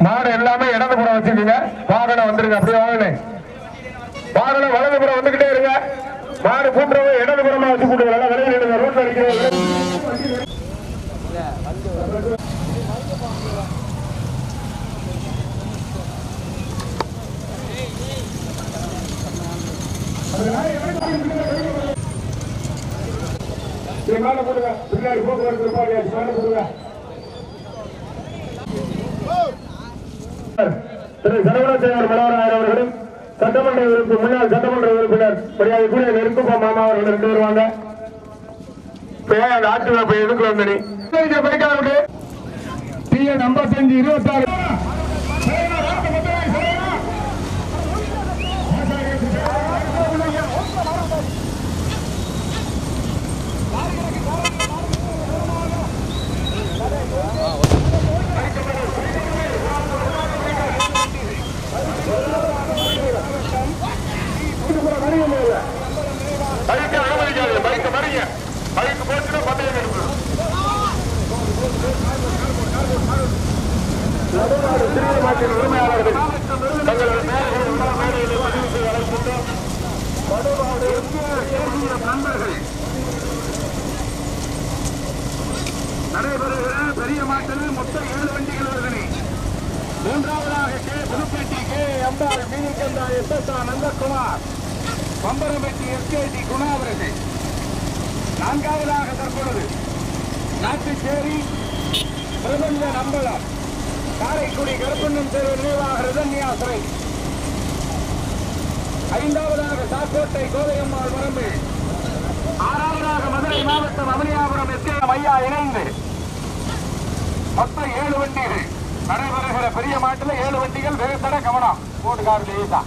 மாடு எல்லாமே இடதுபுறம் வச்சுக்கோங்க. வாகனம் வந்துருங்க. அப்படியே வாகனம் வாகனம் வலதுபுறம் வந்துகிட்டே இருங்க. மாடு கூட்டுறவங்க இடதுபுறமா வச்சு கூட்டுங்க. நல்லா விளையாடுங்க. ரோட்ல அடிக்கிறவங்க மேல போடுங்க. பின்னாடி போக்குவரத்து இருப்பாங்க. மேல போடுங்க. திரு சரவணசேகர் மனோகரன் அவர்களும் சட்டமன்ற உறுப்பினர் முன்னாள் சட்டமன்ற உறுப்பினர் மரியாதைக்குரிய நெருக்குப்பா மாமா அவர்கள் 2 பேர் வாங்க. ஆட்டு எதுக்கு வந்த நீ படிக்காது டிஎன் 55 26 உரிமையாளர்கள் தங்களது நண்பர்கள் நடைபெறுகிற பெரிய மாட்டில் மொத்தம் 7 வண்டிகள் வருகின்றன. 3வதாக கே புதுப்பேட்டை கே அம்பாள் மீனிகந்தா எஸ் நந்தகுமார் பம்பரம்பட்டி எஸ்கேடி குணாவரசு. 4வதாக தற்பொழுது நாட்டுச்சேரி பிரபஞ்ச நம்பலம் காரைக்குடி கருப்பண்ணன் தேர்வு நினைவாக ரிதன்யாசிரை. 5வதாக சாக்கோட்டை கோதையம்மாள் வரம்பு. 6வதாக மதுரை மாவட்டம் அவனியாபுரம் எஸ்கேஎம் ஐயா இணைந்து மொத்தம் 7 வண்டிகள் நடைபெறுகிற பெரிய மாட்டில் 7 வண்டிகள். வெகுத்தட கவனம் போட்டுக்காரு ஈசா.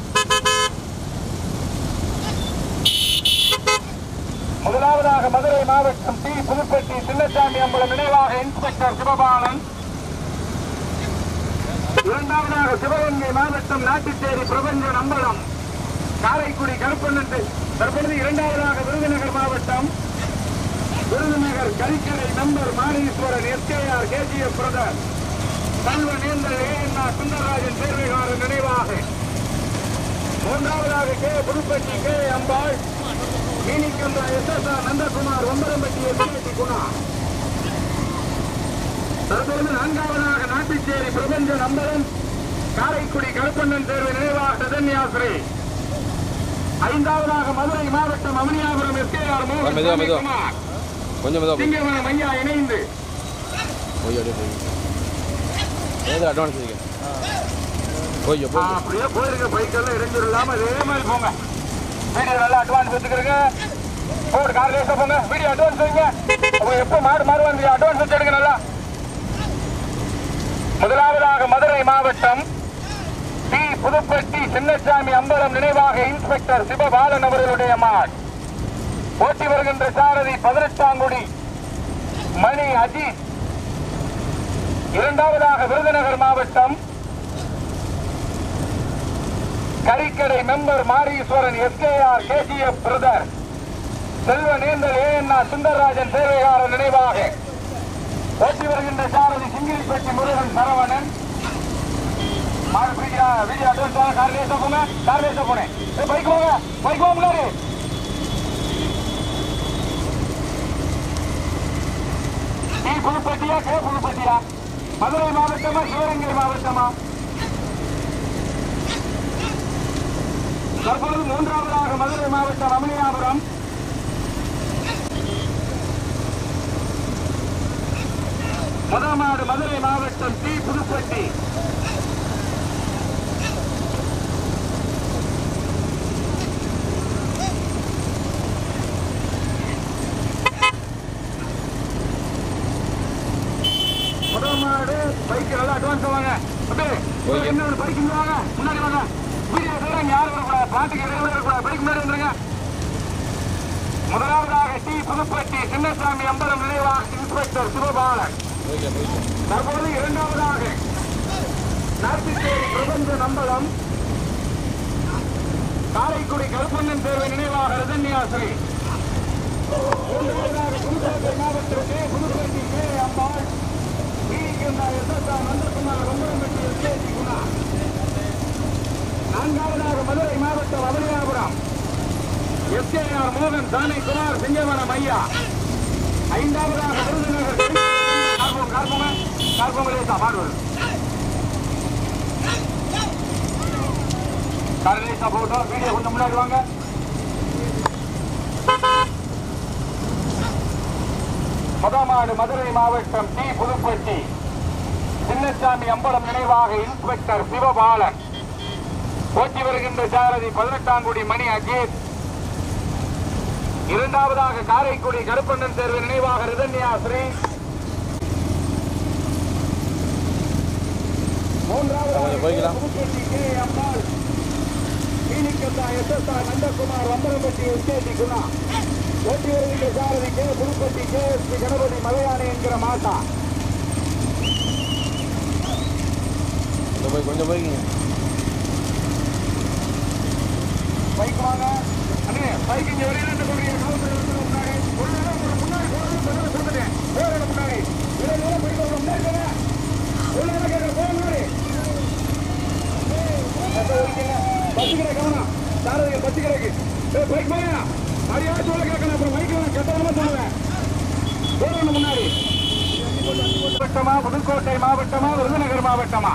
முதலாவதாக மதுரை மாவட்டம் டி புதுப்பட்டி சின்னசாமி அம்பலம் நினைவாக இன்ஸ்பெக்டர் சிவபாலன். 2வதாக சிவகங்கை மாவட்டம் நாட்டுச்சேரி பிரபஞ்ச நம்பலம் காரைக்குடி கருப்பண்ணன் தற்பொழுது. 2வதாக விருதுநகர் மாவட்டம் Virudhunagar Karikkadai number Maniswaran SKR KGF brother Kalvanenthal ANR Sundararajan Servaikaran நினைவாக. 3வதாக கே புதுப்பட்டி கே அம்பாள் மீனிகந்தா எஸ் நந்தகுமார் வம்பரம்பட்டி எஸ்கேடி குணா. தற்பொழுது 4வதாக நாட்டுச்சேரி பிரபஞ்ச நம்பலம் காரைக்குடி கருப்பண்ணன் தேர்வு நினைவாக ரிதன்யாசிரை. 5வதாக மதுரை மாவட்டம் அவனியாபுரம் எஸ்கேஆர் மோகன்குமார் சிங்கவனம் ஐயா இணைந்து அப்படியே போயிருக்க. பைக்கெல்லாம் இடைஞ்சிடலாம இதே மாதிரி போங்க. வீடியோ நல்லா அட்வான்ஸ் எடுத்துக்கிறீங்க. போடு கார் லேசா போங்க. வீடியோ அட்வான்ஸ் வைங்க. எப்போ மாடு மாறுவாங்க அட்வான்ஸ் வச்சு எடுங்க நல்லா. முதலாவதாக மதுரை மாவட்டம் டி புதுப்பட்டி சின்னசாமி அம்பலம் நினைவாக இன்ஸ்பெக்டர் சிவபாலன் அவர்களுடைய மாடு. ஓட்டி வருகின்ற சாரதி 18ஆங்குடி மணி அஜித். 2வதாக விருதுநகர் மாவட்டம் Karikkadai member Mariswaran SKR KGF brother Selvanenthal ANR Sundararajan சேவையாளர் நினைவாக ஓட்டி வருகின்ற சாரதி Singiripatti Murugan Saravanan. Video advance car லேசா போங்க. கார் லேசா போனேன். பைக் போங்க. பைக் போக முன்னாடி. டி புதுப்பட்டியா கே புதுப்பட்டியா? மதுரை மாவட்டமா சிவகங்கை மாவட்டமா? தற்பொழுது 3வதாக மதுரை மாவட்டம் அவனியாபுரம் முதமாடு மதுரை மாவட்டம் டி புதுப்பட்டி. முதமாடு பைக்கு நல்லா அட்வான்ஸ் வாங்க. என்ன பைக்கு வாங்க. முன்னாடி வாங்க. வீடியோ யாரும் வரக்கூடாது. பாட்டுக்கு இருக்கக்கூடாது. பைக் முன்னாடி வந்துருங்க. முதலாவதாக டி புதுப்பட்டி சின்னசாமி அம்பலம் நினைவாக இன்ஸ்பெக்டர் சிவபாலன். தற்போது 2வதாக நாட்டுச்சேரி பிரபஞ்ச நம்பலம் காரைக்குடி கருப்பண்ணன் தேர்வு நினைவாக ரிதன்யாசிரி. 3வதாக புதுக்கோட்டை மாவட்டத்திலே புதுப்பட்டி கே அம்பாள் மீனிகந்தா எஸ் நந்தகுமார் SKR மோகன் சானை குமார் சிங்கவனம் ஐயா. ஐந்தாவதாக விருதுநகர் கார்போமலேசா மாடுவது கரலேசா போட்டோம். வீடியோ கொஞ்சம் முன்னாடி வாங்க. முதமாடு மதுரை மாவட்டம் டி புதுப்பட்டி சின்னசாமி அம்பலம் நினைவாக இன்ஸ்பெக்டர் சிவபாலன். போட்டி வருகின்ற சாரதி 18ஆங்குடி மணி அஜித். இரண்டாவதாக காரைக்குடி கருப்பண்ணன் தேர்வு நினைவாக ரிதன்யா ஸ்ரீ. மூன்றாவதாக நந்தகுமார் வம்பரம்பட்டி எஸ்கேடி குணா. போட்டி வருகின்ற சாரதி கே புதுப்பட்டி KSP கணபதி மலையானை என்கிற மாட்டா. கொஞ்சம் போய்ங்க பைக் வாங்க அண்ணே. பைக் இங்க வரையில முன்னாடி சொல்லுங்க. முன்னாடி பச்சுக்கிற கவனம் சாரதிகள் பச்சுக்கிறக்கு பைக் போயா மரியாதை சொல்ல கேட்கணும். அப்புறம் பைக் கட்டணமா சொல்லுவேன். முன்னாடி மாவட்டமா புதுக்கோட்டை மாவட்டமா விருதுநகர் மாவட்டமா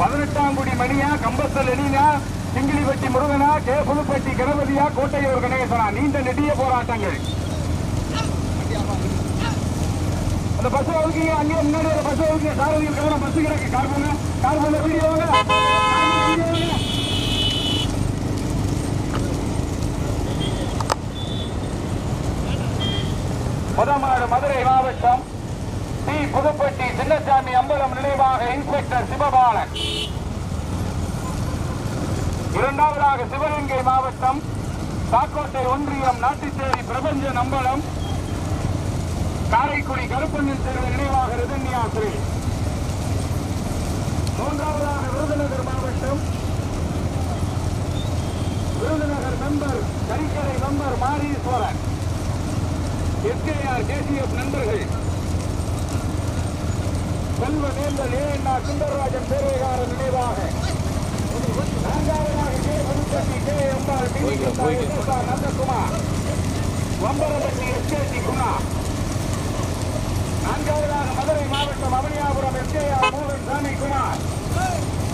18ஆங்குடி மணியா கம்பஸ்தல் எலினா சிங்கிலிப்பட்டி முருகனா கே புதுப்பட்டி கணபதியா கோட்டையூர் கணேசனா. நீண்ட நெடிய போராட்டங்கள். அந்த பஸ் ஒதுக்கீங்க. அங்கேயே முன்னாடி ஒரு பஸ் ஒதுக்கீங்க. சாரதிகள் கவனம் பஸ் கிடக்கு. கார்போங்க வீடியோங்க. முதமாடு மதுரை மாவட்டம் டி புதுப்பட்டி சின்னசாமி அம்பலம் நினைவாக இன்ஸ்பெக்டர் சிவபாலன். இரண்டாவதாக சிவகங்கை மாவட்டம் சாக்கோட்டை ஒன்றியம் நாட்டுச்சேரி பிரபஞ்சன் அம்பலம் காரைக்குடி கருப்பண்ணன் தேர்வு நினைவாக ரிதன்யா ஸ்ரீ. மூன்றாவதாக விருதுநகர் மாவட்டம் Virudhunagar member Karikkarai member Mariswaran SKR KCF நண்பர்கள் செல்வ நேர்ந்தல் ஏஎன்ஆ சுந்தரராஜன் பேரவைகாரர் நினைவாக. நான்காவதாக கே புதுப்பட்டி கே எம்பால் நந்தகுமார் வம்பரப்பட்டி SKT குணா. நான்காவதாக மதுரை மாவட்டம் அவனியாபுரம் SKR மோகன் சாமி குமார்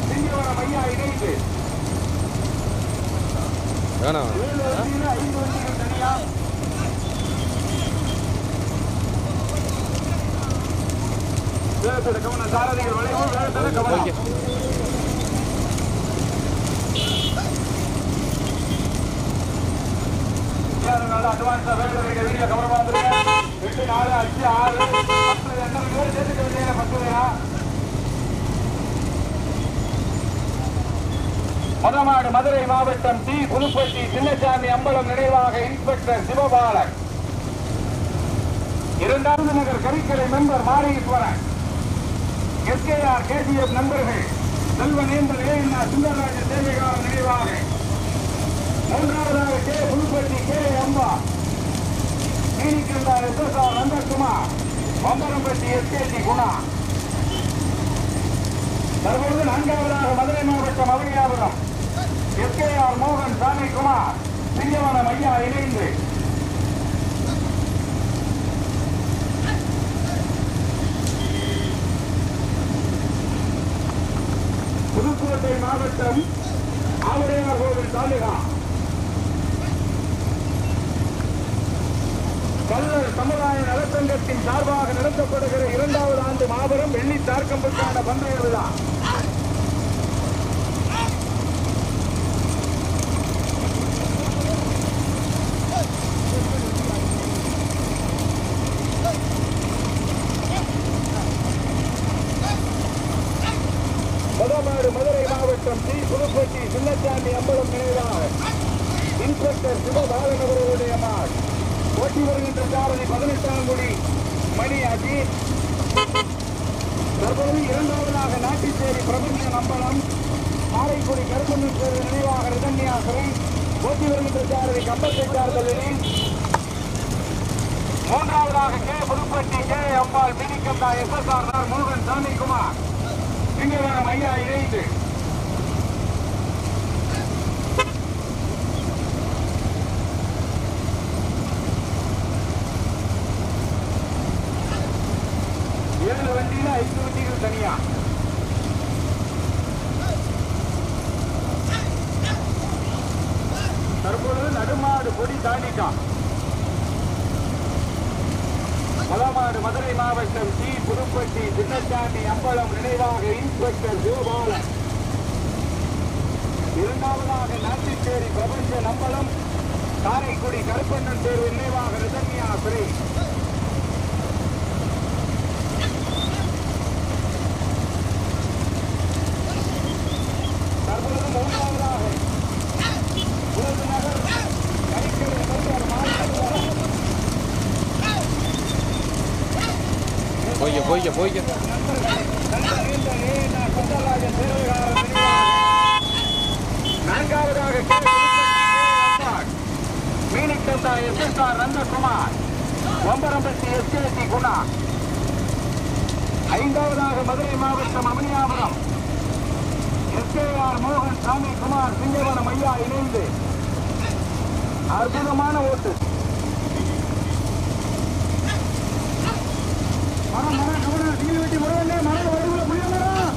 சிங்கவனம் ஐயா இணைந்து 7 வண்டியில் 5 வண்டிகள் தனியா. கவனம் சாரதிகள் வளைவு கவனம். அட்வான்ஸா வீடியோ கவனமா வந்துருங்க. 8 4 5 6 10 பேர் சேர்த்துக்க வேண்டிய 10 பேரா. முதமாடு மதுரை மாவட்டம் டி புதுப்பட்டி சின்னசாமி அம்பலம் நினைவாக இன்ஸ்பெக்டர் சிவபாலன். இரண்டாவது நகர் Karikkarai member Mariswaran SKR KCF நண்பர்கள் செல்வநேந்தல் ஏஎன்ஆ சுந்தரராஜன் சேவைகாரர் நினைவாக. மூன்றாவதாக கே புதுப்பட்டி கே அம்பா நீனிக்கின்றார் SSR நந்தகுமார் வம்பரம்பட்டி SKT குணா. தற்பொழுது நான்காவதாக மதுரை மாவட்டம் அவனியாபுரம் SKR மோகன் சாமி குமார் சிங்கவனம் ஐயா இணைந்து. புதுக்கோட்டை மாவட்டம் ஆவடையார் கோவில் தாலுகா கல்லர் சமுதாய நலச்சங்கத்தின் சார்பாக நடத்தப்படுகிற 2வது ஆண்டு மாபெரும் வெள்ளி தார்க்கம்புக்கான பந்தய விழா. முதமாடு மதுரை மாவட்டம் டி புதுப்பட்டி சின்னசாமி அம்பலம் நினைவாக இன்ஸ்பெக்டர் சிவபாலன் அவர்களுடைய மாடு. போட்டி வருகின்ற சாரதி 18ஆங்குடி மணி அஜித். தற்போது இரண்டாவதாக நாட்டுச்சேரி பிரபஞ்சன் அம்பலம் காரைக்குடி கருப்பண்ணன் தேர்வு நினைவாக ரிதன்யா ஸ்ரீ. போட்டி வருகின்ற சாரதி கம்பத்தைக்கார் தலினி. மூன்றாவதாக கே புதுப்பட்டி கே அம்பாள் மினிக்கந்தா SSR முருகன் சாமி குமார் சிங்கவனம் ஐயா இணைந்து. வண்டியில 5 வண்டிகள் தனியா. தற்பொழுது நடுமாடு கொடி தாண்டிட்டான். மலமாடு மதுரை மாவட்டம் டி புதுப்பட்டி சின்னசாமி அம்பலம் நினைவாக இன்ஸ்பெக்டர் கோபாலன். இரண்டாவதாக நாட்டிச்சேரி பிரபஞ்ச நம்பலம் காரைக்குடி கருப்பண்ணன் தேர்வு நினைவாக ரிதன்யா சிறை. தற்பொழுது மூன்றாவதாக விருதுநகர் கரிக்கடை மருத்துவர் போய்க்க நான்காவதாக மீனிக்கந்தா SSR நந்தகுமார் ஒம்பரம்பட்டி SKT குணா. ஐந்தாவதாக மதுரை மாவட்டம் அமனியாபுரம் SKR மோகன் சாமி குமார் சிங்கவனம் ஐயா இணைந்து அற்புதமான ஓட்டு. மரம் மரம் கவனம் நீங்க வெட்டி முருகனே மரம் வடிவுல புளிய மரம்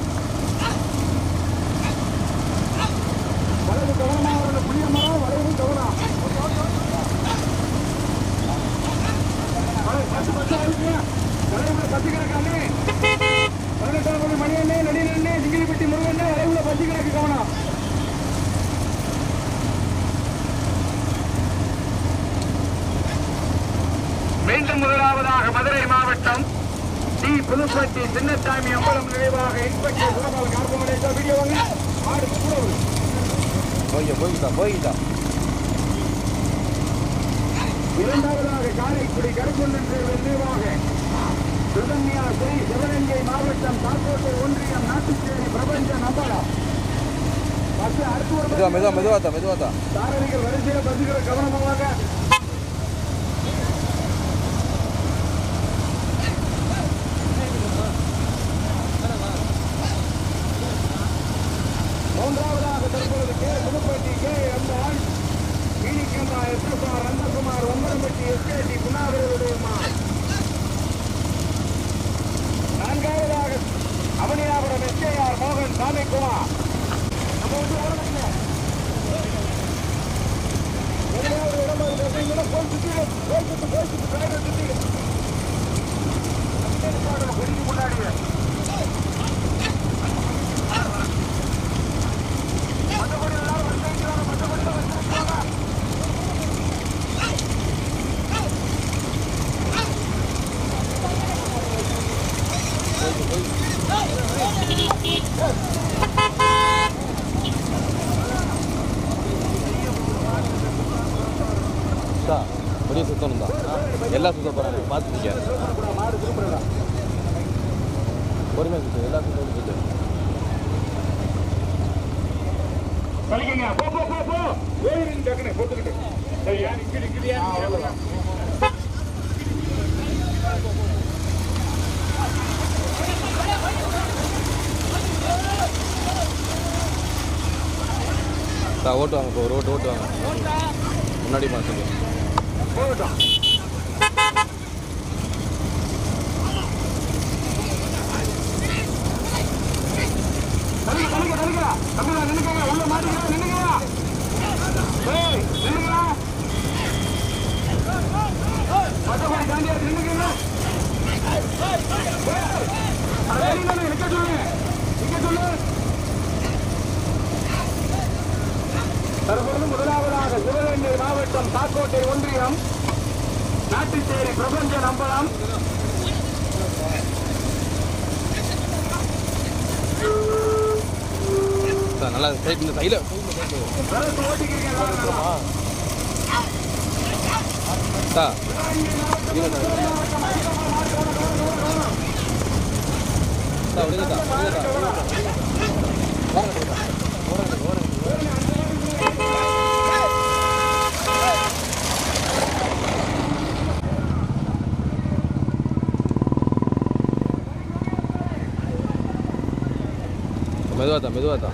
வளைவு கவனமா வரல புளிய மரம் வளைவு கவனம் பத்து பத்து ஆயிடுச்சு வளைவுல பத்து கிடக்கானே 18ஆம் மணி அண்ணே நடிகண்ணே சிங்கிலிப்பட்டி முருகண்ணே வளைவுல பத்து கிடக்கு கவனம். மீண்டும் முதலாவதாக மதுரை மாவட்டம் டி புதுப்பட்டி சின்னசாமி அம்பலம் நினைவாக இன்ஸ்பெக்டர் கோபாலன் கார்போமேட்டர் வீடியோ வாங்க. ஆடு போய்கிட்டா. இரண்டாவதாக காரைக்குடி கருப்பண்ணன் தேர்வு நினைவாக சுதன்யா ஸ்ரீ சிவகங்கை மாவட்டம் தாக்கோட்டை ஒன்றியம் நாட்டுச்சேரி பிரபஞ்ச நம்பலம். மெதுவாத்தா சாரதிகள் வரிசையில் பசுகிற கவனமாக. மூன்றாவதாக தற்பொழுது Pudupatti KM1 மீனிக்கந்தா SSR Nandakumar Omparampatti SKT குணாவிரவுடைய. நான்காவதாக அவனியாபுரம் SKR மோகன் சாமி குமார். நம்ம வந்து முன்னாடி ஒரே சுத்தம் தான் எல்லா சுத்தம் போகிறாங்க பார்த்துக்க பொறுமையாக சுத்தம் எல்லா சுத்தம் சுத்தம் போட்டுக்கிட்டு சரியா நிற்கிறியா ஓட்டுவாங்க இப்போ ஒரு ஓட்டுவாங்க முன்னாடி பார்த்துங்க போகட்டும். உள்ள மாட்டீங்களா நின்னுங்களா நின்னுங்களா பத்தபடி தாண்டியா நின்னுங்களா நிக்க சொல்லு. தற்பொழுது முதலாவதாக சிவகங்கை மாவட்டம் தாக்கோட்டை ஒன்றியம் நாட்டுச்சேரி பிரபஞ்ச நம்பலம் நல்லா சைடில் கையில் மெதுவாத்தா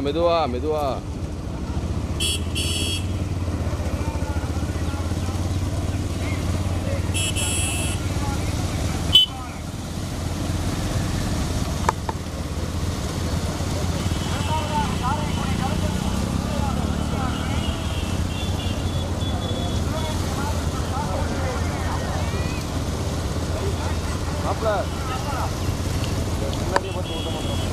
மெதுவா மாப்பிள்ள முன்னாடியே பார்த்து ஓட்ட மாட்டோம்.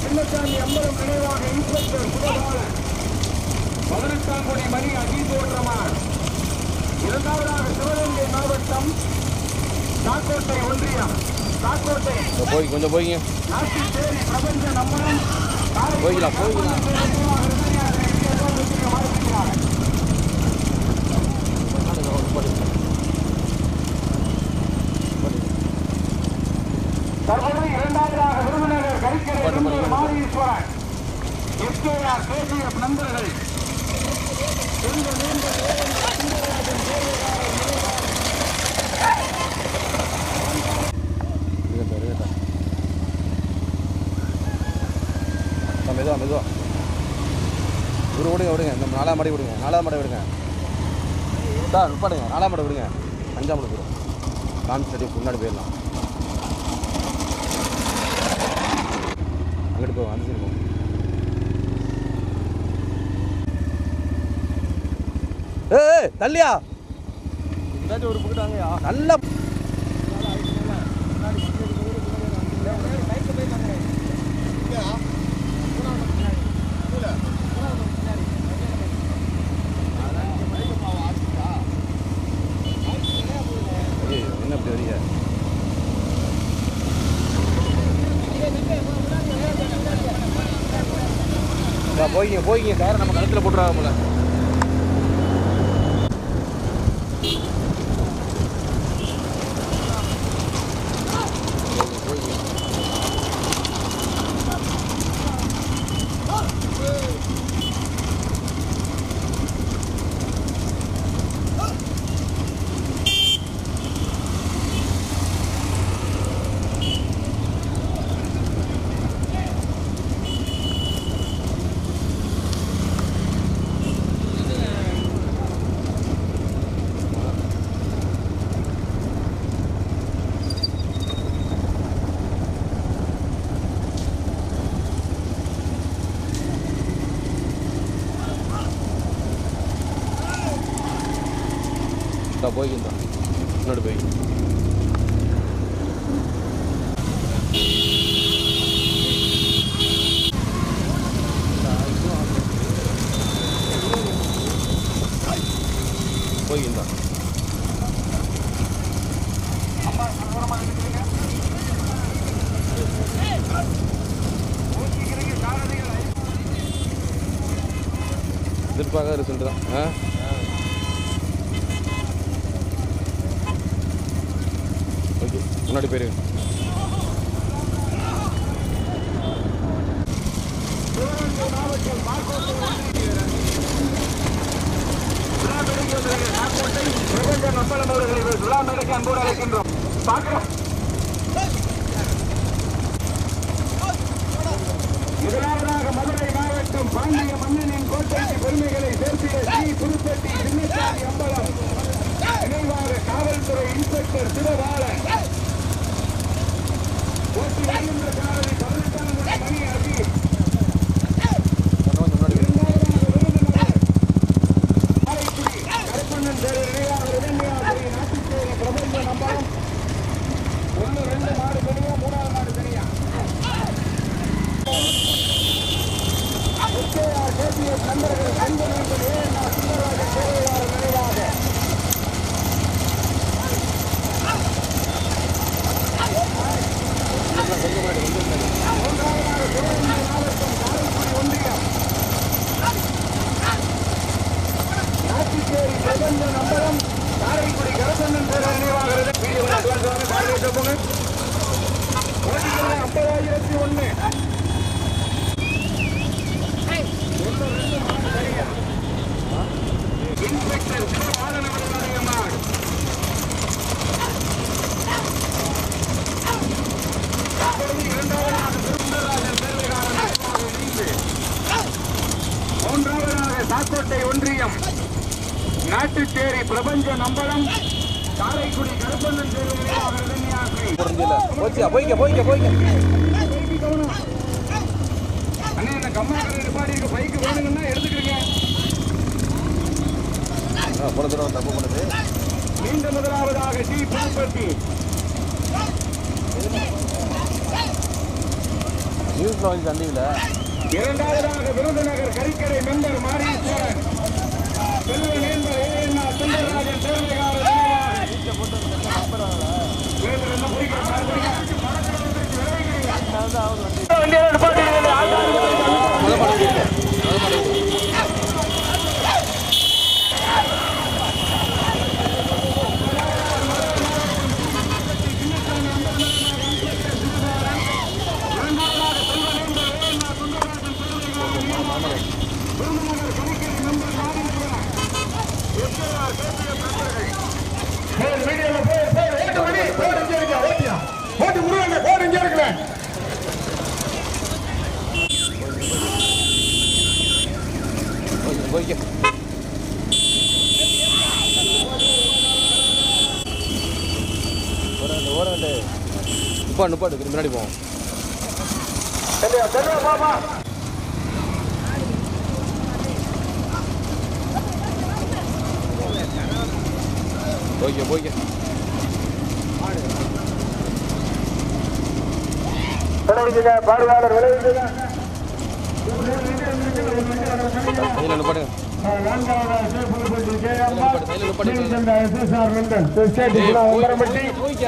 சின்னசாமி அம்பலம் நினைவாக இன்ஸ்பெக்டர் சுபகால 18ஆம் கோடி மணி அஜீதோற்றமான். இரண்டாவதாக சிவகங்கை மாவட்டம் தாக்கோட்டை ஒன்றியம் தாக்கோட்டை கொஞ்சம் போய்ங்க நாட்டிச்சேரி பிரபஞ்ச நம்மளம் போய்க்கலாம் தற்போது இரண்டாவதாக விருதுநகர் கரிக்கரை மாரீஸ்வரன் எஸ்கேஆர் கேசிஎஃப் நண்பர்கள் மெதுவா மெதுவா விடுங்க இந்த 4ஆம் மாடி விடுங்க 4ஆம் மாடி விடுங்க சார் நிப்பாடுங்க 4ஆம் மாடி விடுங்க 5ஆம் மாடி போயிடும் கான்செப்ட் முன்னாடி போயிடலாம் அங்கிட்டு போவோம் அந்த சைடு போவோம் ஏய் தள்ளியா ஏதாச்சும் ஒரு புக்கிட்டாங்கயா நல்லா என்ன அப்படி வரீங்க போய்ங்க காரை நம்ம கழுத்தில் போட்டுறாங்க போல போய்கின்றா முன்னாடி போய் போய்கின்றா எதிர்பார்க்க ரிசல்ட் தான் ஓகே முன்னாடி போயிருங்க முதலாவதாக மதுரை மாவட்டம் பாண்டிய மன்னனின் கோட்டைக்கு பெருமைகளை சேர்த்திய ஸ்ரீ புதுப்பட்டி சின்னசாமி அம்பலம் நினைவாக காவல்துறை இன்ஸ்பெக்டர் சிவபாலன் போட்டி வருகின்ற சாரதி 18ஆம் மணி அஜி கருப்பண்ணன் பேர் நினைவாக நாட்டுச்சேரி பிரபஞ்ச பிரபஞ்ச நம்பரம் காரைக்குடி கரசந்தன் பேர நினைவாகிறது. வீடியோவில் அட்வான்ஸ் வாங்க, காலையில் போங்க. ஓட்டிக்கலாம் 50,001. இன்ஸ்பெக்டர் சிவபாலனவர்களுடைய மாடு. இரண்டாவதாக சுந்தரராஜன் தேர்தல்காரன் மூன்றாவதாக சாக்கோட்டை ஒன்றியம் நாட்டுச்சேரி பிரபஞ்ச நம்பலம் காரைக்குடி கருப்பண்ணன் அண்ணே இந்த கம்மாக்கரை நிப்பாடி இருக்க பைக்கு வேணுங்கன்னா எடுத்துக்கிறீங்க. மீண்டும் முதலாவதாக டி புதுப்பட்டி நியூஸ்ல வந்து சந்தையில். இரண்டாவதாக விருதுநகர் கரிக்கடை மெம்பர் மாரீஸ்வரன் செல்வ நேர்ந்த ஏஎன்ஆ சுந்தரராஜன் தேர்தல்காரர் நுப்பாடு முன்னாடி போவோம். போய்க்க பாடுவாளர் விளைவிச்சுங்க. போய்க்க